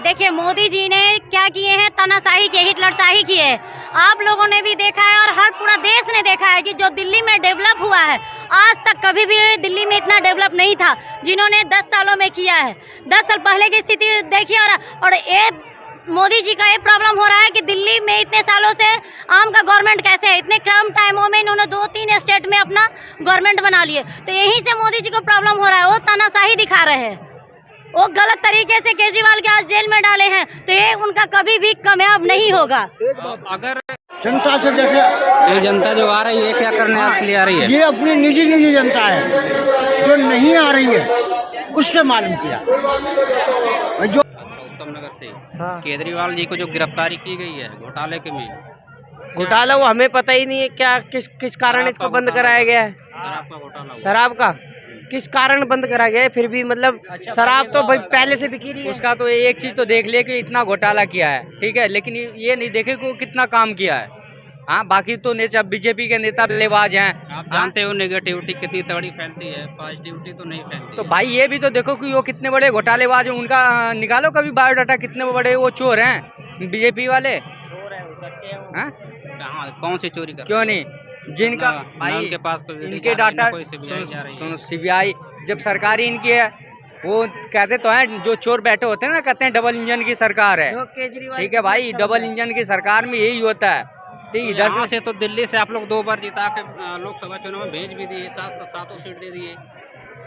देखिए मोदी जी ने क्या किए हैं, तानाशाही की, हिटलरशाही की है। आप लोगों ने भी देखा है और हर पूरा देश ने देखा है कि जो दिल्ली में डेवलप हुआ है, आज तक कभी भी दिल्ली में इतना डेवलप नहीं था जिन्होंने 10 सालों में किया है। 10 साल पहले की स्थिति देखिए और ये मोदी जी का ये प्रॉब्लम हो रहा है कि दिल्ली में इतने सालों से आम का गवर्नमेंट कैसे है, इतने कम टाइमों में इन्होंने 2-3 स्टेट में अपना गवर्नमेंट बना लिए। तो यहीं से मोदी जी को प्रॉब्लम हो रहा है, वो तानाशाही दिखा रहे हैं, वो गलत तरीके से केजरीवाल के आज जेल में डाले हैं, तो ये उनका कभी भी कामयाब नहीं होगा। अगर जनता से जैसे ये जनता जो आ रही है क्या करने के लिए आ रही है? ये अपनी निजी जनता है जो नहीं आ रही है, उससे मालूम किया जो उत्तम नगर से केजरीवाल जी को जो गिरफ्तारी की गई है घोटाले के में, घोटाला वो हमें पता ही नहीं है क्या किस कारण इसको बंद कराया गया है। शराब का घोटाला हुआ। शराब का किस कारण बंद करा गया है? फिर भी मतलब शराब तो भाई पहले से बिकी रही है। उसका तो एक चीज तो देख ले कि इतना घोटाला किया है, ठीक है, लेकिन ये नहीं देखे कि वो कितना काम किया है। हाँ, बाकी तो नेता बीजेपी के नेता लेवाज हैं। आप जानते हो नेगेटिविटी कितनी तगड़ी फैलती है, पॉजिटिविटी तो नहीं फैलती। तो भाई ये भी तो देखो कि वो कितने बड़े घोटालेबाज हैं, उनका निकालो कभी बायोडाटा, कितने बड़े वो चोर हैं बीजेपी वाले। हाँ? कहाँ कौन सी चोरी कर? क्यों नहीं, जिनका भाई उनके पास इनके डाटा सुनो, सीबीआई जब सरकारी इनकी है, वो कहते तो हैं जो चोर बैठे होते हैं ना, कहते हैं डबल इंजन की सरकार है। ठीक है भाई, डबल इंजन की सरकार में यही होता है। ठीक, इधर से तो दिल्ली से आप लोग 2 बार जिता के लोकसभा चुनाव में भेज भी दिए, 7 सीट दे दिए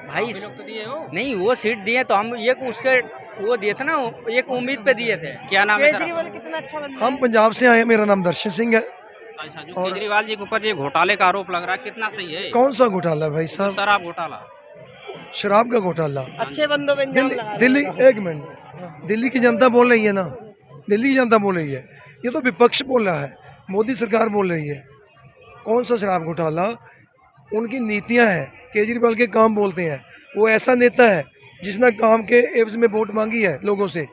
भाई तो दिए हो। नहीं, वो सीट दिए तो हम ये उसके वो दिए थे ना, एक उम्मीद पे दिए थे। क्या नाम है? कितना अच्छा बंदा हम पंजाब से आए हैं, मेरा नाम दर्शन सिंह है। अच्छा, जो केजरीवाल जी के ऊपर जो घोटाले का आरोप लग रहा है, कितना सही है? कौन सा घोटाला भाई साहब? शराब घोटाला, शराब का घोटाला। अच्छे बंदों पे दिल्ली एक मिनट, दिल्ली की जनता बोल रही है ना, दिल्ली की जनता बोल रही है, ये तो विपक्ष बोल रहा है, मोदी सरकार बोल रही है। कौन सा शराब घोटाला? उनकी नीतियां हैं, केजरीवाल के काम बोलते हैं। वो ऐसा नेता है जिसने काम के एवज में वोट मांगी है लोगों से।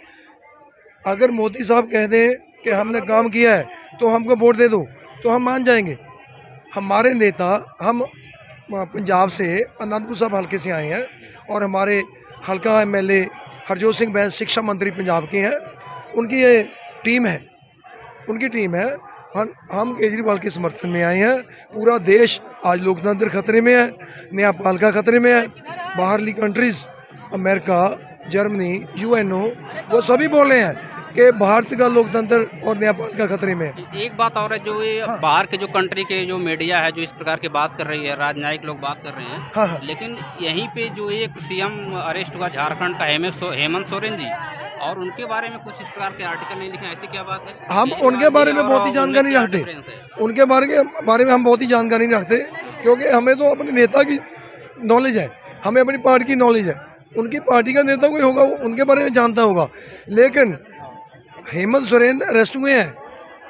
अगर मोदी साहब कह दें कि हमने काम किया है तो हमको वोट दे दो, तो हम मान जाएंगे। हमारे नेता, हम पंजाब से अनंतपुर साहब हल्के से आए हैं और हमारे हल्का एमएलए हरजोत सिंह बैस शिक्षा मंत्री पंजाब के हैं, उनकी ये टीम है, उनकी टीम है। हम केजरीवाल के समर्थन में आए हैं। पूरा देश आज लोकतंत्र खतरे में है, नेपाल का खतरे में है, बाहरली कंट्रीज अमेरिका, जर्मनी, यूएनओ, वो सभी बोल रहे हैं कि भारत का लोकतंत्र और नेपाल का खतरे में है। एक बात और है, जो ये बाहर के जो कंट्री के जो मीडिया है जो इस प्रकार की बात कर रही है, राजनयिक लोग बात कर रहे हैं। हाँ। लेकिन यहीं पे जो एक सीएम अरेस्ट हुआ झारखंड का, हेमंत सोरेन जी, और उनके बारे में कुछ इस प्रकार के आर्टिकल नहीं लिखे, ऐसी क्या बात है? हम उनके बारे में बहुत ही जानकारी नहीं रखते, उनके बारे में हम बहुत ही जानकारी नहीं रखते, क्योंकि हमें तो अपने नेता की नॉलेज है, हमें अपनी पार्टी की नॉलेज है। उनकी पार्टी का नेता कोई होगा, उनके बारे में जानता होगा। लेकिन हेमंत सोरेन अरेस्ट हुए हैं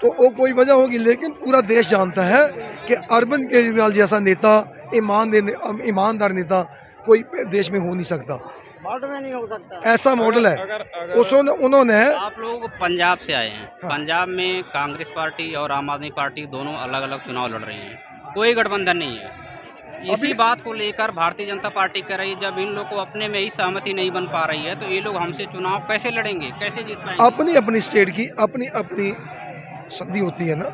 तो वो कोई वजह होगी, लेकिन पूरा देश जानता है कि अरविंद केजरीवाल जैसा नेता, ईमानदार नेता कोई देश में हो नहीं सकता, मॉडल में नहीं हो सकता, ऐसा मॉडल है। उन्होंने आप लोग पंजाब से आए हैं। पंजाब में कांग्रेस पार्टी और आम आदमी पार्टी दोनों अलग अलग चुनाव लड़ रही हैं, कोई गठबंधन नहीं है। इसी बात को लेकर भारतीय जनता पार्टी कह रही है, जब इन लोग को अपने में ही सहमति नहीं बन पा रही है तो ये लोग हमसे चुनाव कैसे लड़ेंगे, कैसे जीत पाएंगे? अपनी अपनी स्टेट की अपनी अपनी संधि होती है ना,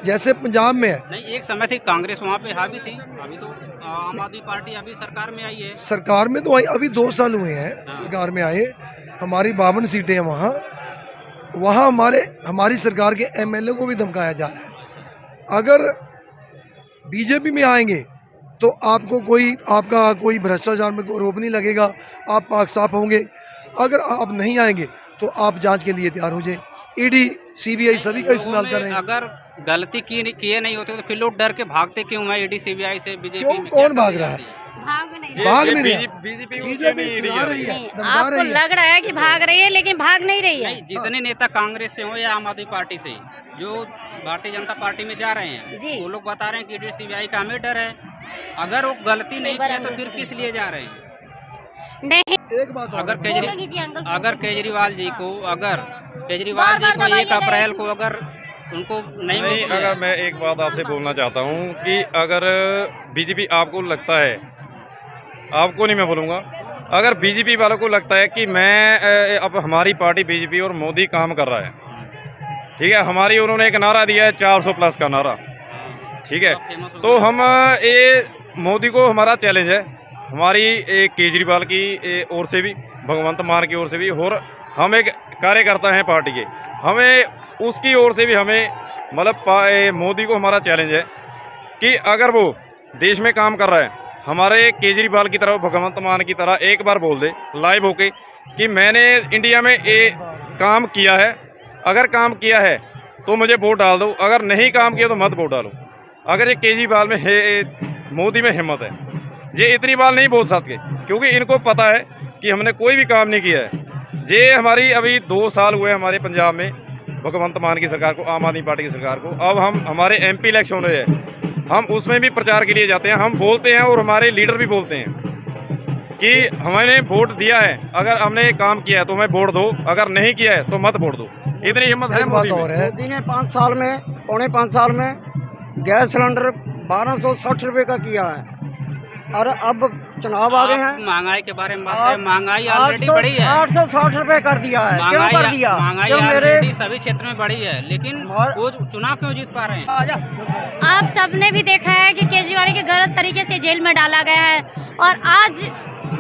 जैसे पंजाब में है। नहीं, एक समय थी कांग्रेस वहाँ पे हावी थी, अभी तो आम आदमी पार्टी अभी सरकार में आई है। सरकार में तो आई, अभी 2 साल हुए हैं सरकार में आए। हमारी 52 सीटें हैं वहाँ हमारी सरकार के एमएलए को भी धमकाया जा रहा है। अगर बीजेपी में आएंगे तो आपका कोई भ्रष्टाचार में कोई आरोप नहीं लगेगा, आप पाक साफ होंगे। अगर आप नहीं आएंगे तो आप जांच के लिए तैयार हो जाए। ईडी, सीबीआई सभी का इस्तेमाल कर रहे हैं। अगर गलती किए नहीं होते तो फिर लोग डर के भागते क्यों हैं ईडी सीबीआई से? बीजेपी क्यों, कौन भाग रहा है? भाग नहीं रहा, बीजेपी आपको लग रहा है कि भाग रही है, लेकिन भाग नहीं रही है। जितने नेता कांग्रेस से हो या आम आदमी पार्टी से जो भारतीय जनता पार्टी में जा रहे हैं, वो लोग बता रहे हैं कि ईडी सीबीआई का हमें डर है। अगर वो गलती नहीं किया तो फिर किस लिए जा रहे हैं? नहीं, एक बात अगर केजरीवाल जी को 1 अप्रैल को अगर उनको नहीं, अगर मैं एक बात आपसे बोलना चाहता हूँ कि अगर बीजेपी, आपको लगता है, आपको नहीं मैं बोलूँगा, अगर बीजेपी वालों को लगता है कि मैं अब हमारी पार्टी बीजेपी और मोदी काम कर रहा है, ठीक है, हमारी उन्होंने एक नारा दिया है 400 प्लस का नारा, ठीक है, तो हम ये मोदी को हमारा चैलेंज है, हमारी केजरीवाल की ओर से भी, भगवंत मान की ओर से भी, और हम एक कार्यकर्ता हैं पार्टी के, हमें उसकी ओर से भी हमें मतलब मोदी को हमारा चैलेंज है कि अगर वो देश में काम कर रहा है, हमारे केजरीवाल की तरह, भगवंत मान की तरह एक बार बोल दे लाइव होके कि मैंने इंडिया में ये काम किया है, अगर काम किया है तो मुझे वोट डाल दो, अगर नहीं काम किया तो मत वोट डालो। अगर ये केजरीवाल में है, मोदी में हिम्मत है, ये इतनी बार नहीं बोल सकते क्योंकि इनको पता है कि हमने कोई भी काम नहीं किया है। ये हमारी अभी 2 साल हुए हमारे पंजाब में भगवंत मान की सरकार को, आम आदमी पार्टी की सरकार को। अब हम हमारे MP इलेक्शन हो रहे हैं, हम उसमें भी प्रचार के लिए जाते हैं, हम बोलते हैं और हमारे लीडर भी बोलते हैं कि हमने वोट दिया है, अगर हमने काम किया है तो हमें वोट दो, अगर नहीं किया है तो मत वोट दो। इतनी हिम्मत है मोदी में। मोदी ने 5 साल में, पौने 5 साल में गैस सिलेंडर 1260 रुपए का किया है, और अब चुनाव आ गए हैं। महंगाई के बारे में बात करें, महंगाई ऑलरेडी बढ़ी है, 860 रुपए कर दिया है। क्यों कर दिया? महंगाई ऑलरेडी सभी क्षेत्र में बढ़ी है, लेकिन वो चुनाव क्यों जीत पा रहे हैं? आप सबने भी देखा है कि केजरीवाल के गलत तरीके से जेल में डाला गया है, और आज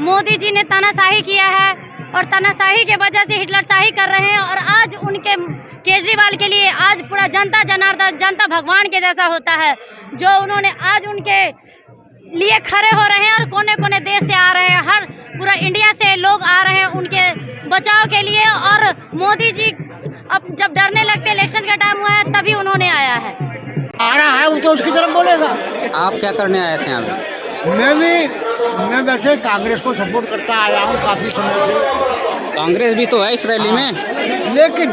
मोदी जी ने तानाशाही किया है, और तानाशाही के वजह से हिटलरशाही कर रहे हैं। और आज उनके केजरीवाल के लिए आज पूरा जनता जनार्दन, जनता भगवान के जैसा होता है, जो उन्होंने आज उनके लिए खड़े हो रहे हैं, और कोने कोने देश से आ रहे हैं, हर पूरा इंडिया से लोग आ रहे हैं उनके बचाव के लिए। और मोदी जी अब जब डरने लगते इलेक्शन का टाइम हुआ है तभी उन्होंने आया है, आ रहा है वो तो उसकी तरफ बोलेगा। आप क्या करने आए थे यहाँ पे? मैं वैसे कांग्रेस को सपोर्ट करता आया हूँ काफी समय से। कांग्रेस भी तो है इस रैली में, लेकिन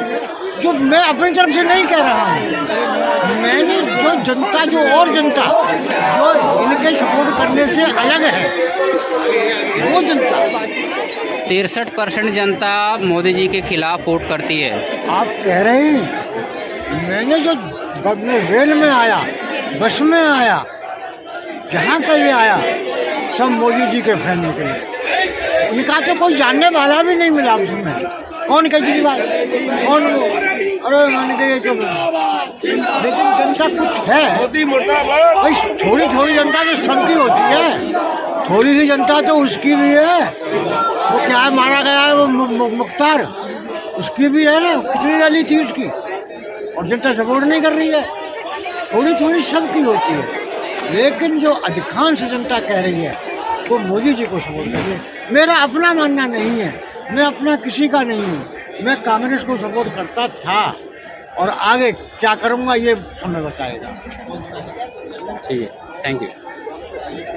जो मैं अपनी तरफ से नहीं कह रहा हूँ, मैंने जो जनता, जो और जनता जो इनके सपोर्ट करने से अलग है, वो जनता 63% जनता मोदी जी के खिलाफ वोट करती है। आप कह रहे हैं, मैंने जो रेल में आया, बस में आया, जहाँ कहीं आया, सब मोदी जी के फैन निकले। इनका तो कोई जानने वाला भी नहीं मिला उसमें। कौन केजरीवाल, कौन वो, अरे मैंने कहा ये तो, लेकिन जनता कुछ है भाई, थोड़ी थोड़ी जनता तो सबकी होती है, थोड़ी सी जनता तो उसकी भी है। वो क्या मारा गया है वो मुख्तार, उसकी भी है ना, कितनी रैली थी उसकी, और जनता सपोर्ट नहीं कर रही है। थोड़ी थोड़ी सबकी होती है, लेकिन जो अधिकांश जनता कह रही है वो मोदी जी को सपोर्ट कर रही है। मेरा अपना मानना नहीं है, मैं अपना किसी का नहीं हूँ, मैं कांग्रेस को सपोर्ट करता था, और आगे क्या करूँगा ये समय बताएगा। ठीक है, थैंक यू।